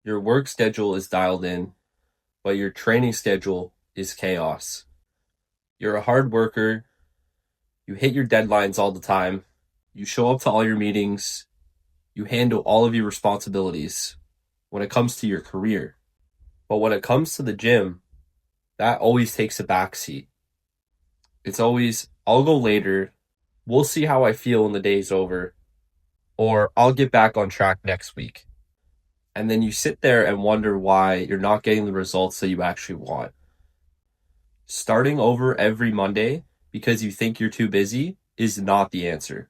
Your work schedule is dialed in, but your training schedule is chaos. You're a hard worker, you hit your deadlines all the time, you show up to all your meetings, you handle all of your responsibilities when it comes to your career. But when it comes to the gym, that always takes a backseat. It's always, I'll go later, we'll see how I feel when the day's over, or I'll get back on track next week. And then you sit there and wonder why you're not getting the results that you actually want. Starting over every Monday because you think you're too busy is not the answer.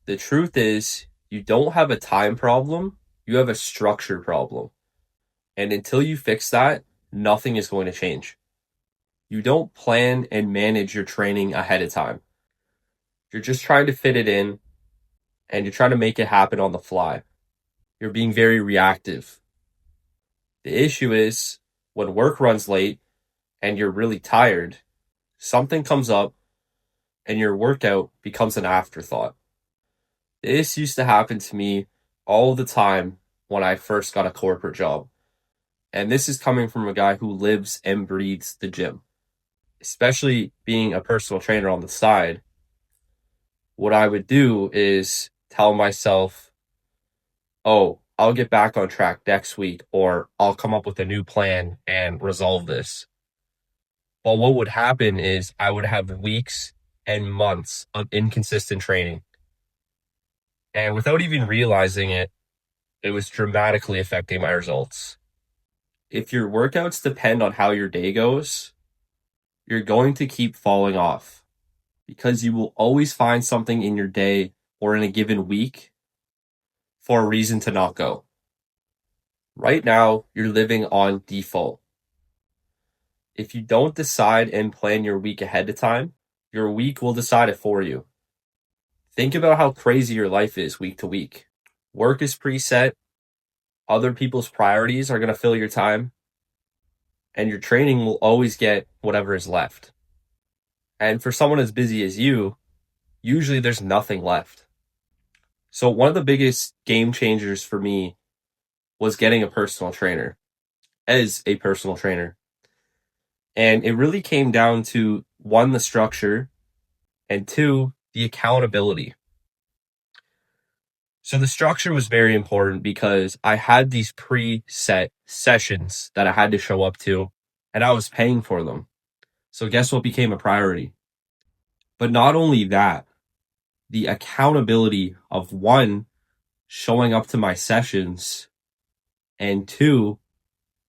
The truth is, you don't have a time problem, you have a structure problem. And until you fix that, nothing is going to change. You don't plan and manage your training ahead of time. You're just trying to fit it in and you're trying to make it happen on the fly. You're being very reactive. The issue is when work runs late and you're really tired, something comes up and your workout becomes an afterthought. This used to happen to me all the time when I first got a corporate job. And this is coming from a guy who lives and breathes the gym. Especially being a personal trainer on the side, what I would do is tell myself, oh, I'll get back on track next week, or I'll come up with a new plan and resolve this. But what would happen is I would have weeks and months of inconsistent training. And without even realizing it, it was dramatically affecting my results. If your workouts depend on how your day goes, you're going to keep falling off because you will always find something in your day or in a given week for a reason to not go. Right now, you're living on default. If you don't decide and plan your week ahead of time, your week will decide it for you. Think about how crazy your life is week to week. Work is preset, other people's priorities are going to fill your time, and your training will always get whatever is left. And for someone as busy as you, usually there's nothing left. So one of the biggest game changers for me was getting a personal trainer, as a personal trainer. And it really came down to one, the structure, and two, the accountability. So the structure was very important because I had these preset sessions that I had to show up to, and I was paying for them. So guess what became a priority? But not only that, the accountability of one, showing up to my sessions, and two,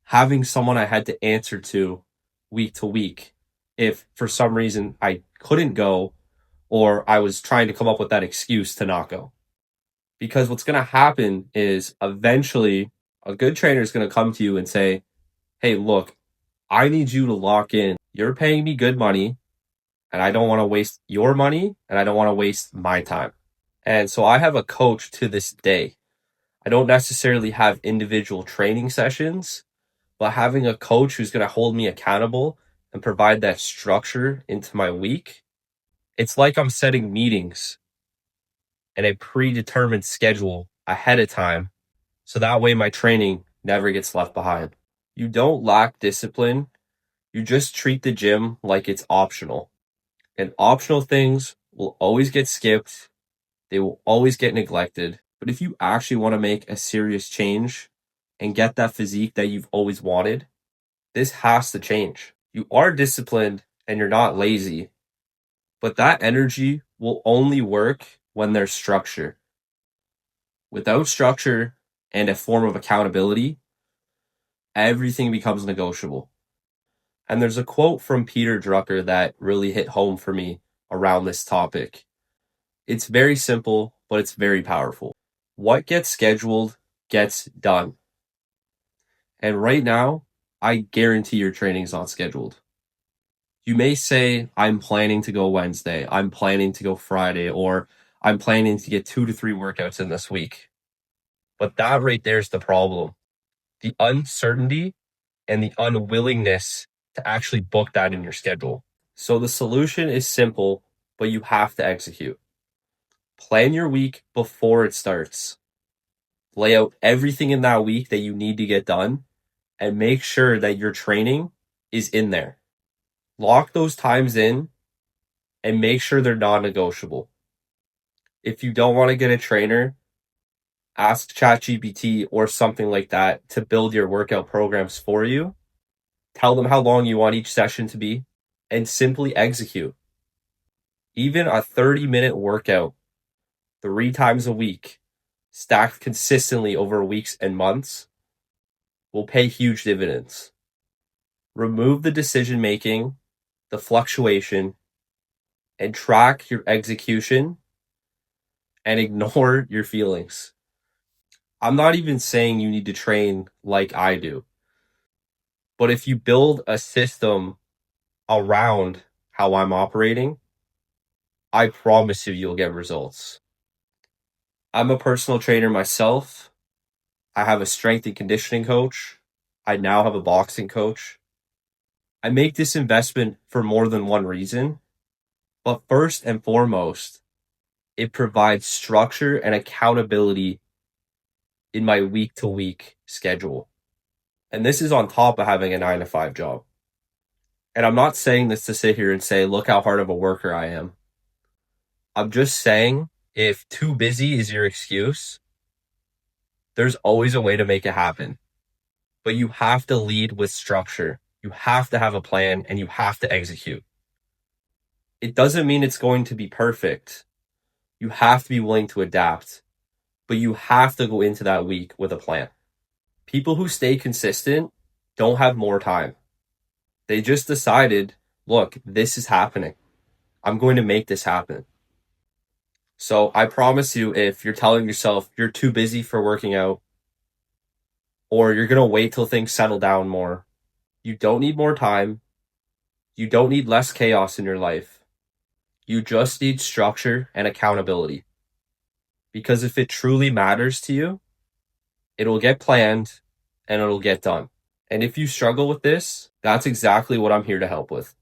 having someone I had to answer to week if for some reason I couldn't go or I was trying to come up with that excuse to not go. Because what's going to happen is eventually a good trainer is going to come to you and say, hey, look, I need you to lock in. You're paying me good money and I don't want to waste your money and I don't want to waste my time. And so I have a coach to this day. I don't necessarily have individual training sessions, but having a coach who's going to hold me accountable and provide that structure into my week, it's like I'm setting meetings and a predetermined schedule ahead of time. So that way my training never gets left behind. You don't lack discipline. You just treat the gym like it's optional. And optional things will always get skipped. They will always get neglected. But if you actually want to make a serious change and get that physique that you've always wanted, this has to change. You are disciplined and you're not lazy, but that energy will only work when there's structure. Without structure and a form of accountability, everything becomes negotiable. And there's a quote from Peter Drucker that really hit home for me around this topic. It's very simple, but it's very powerful. What gets scheduled gets done. And right now, I guarantee your training is not scheduled. You may say, I'm planning to go Wednesday, I'm planning to go Friday, or I'm planning to get 2 to 3 workouts in this week. But that right there is the problem. The uncertainty and the unwillingness to actually book that in your schedule. So the solution is simple, but you have to execute. Plan your week before it starts. Lay out everything in that week that you need to get done and make sure that your training is in there. Lock those times in and make sure they're non-negotiable. If you don't want to get a trainer, ask ChatGPT or something like that to build your workout programs for you. Tell them how long you want each session to be and simply execute. Even a 30-minute workout 3 times a week, stacked consistently over weeks and months, will pay huge dividends. Remove the decision making, the fluctuation, and track your execution and ignore your feelings. I'm not even saying you need to train like I do, but if you build a system around how I'm operating, I promise you'll get results. I'm a personal trainer myself. I have a strength and conditioning coach. I now have a boxing coach. I make this investment for more than one reason, but first and foremost, it provides structure and accountability in my week to week schedule. And this is on top of having a 9 to 5 job. And I'm not saying this to sit here and say, look how hard of a worker I am. I'm just saying, if too busy is your excuse, there's always a way to make it happen. But you have to lead with structure. You have to have a plan and you have to execute. It doesn't mean it's going to be perfect. You have to be willing to adapt, but you have to go into that week with a plan. People who stay consistent don't have more time. They just decided, look, this is happening. I'm going to make this happen. So I promise you, if you're telling yourself you're too busy for working out, or you're going to wait till things settle down more, you don't need more time. You don't need less chaos in your life. You just need structure and accountability. Because if it truly matters to you, it'll get planned and it'll get done. And if you struggle with this, that's exactly what I'm here to help with.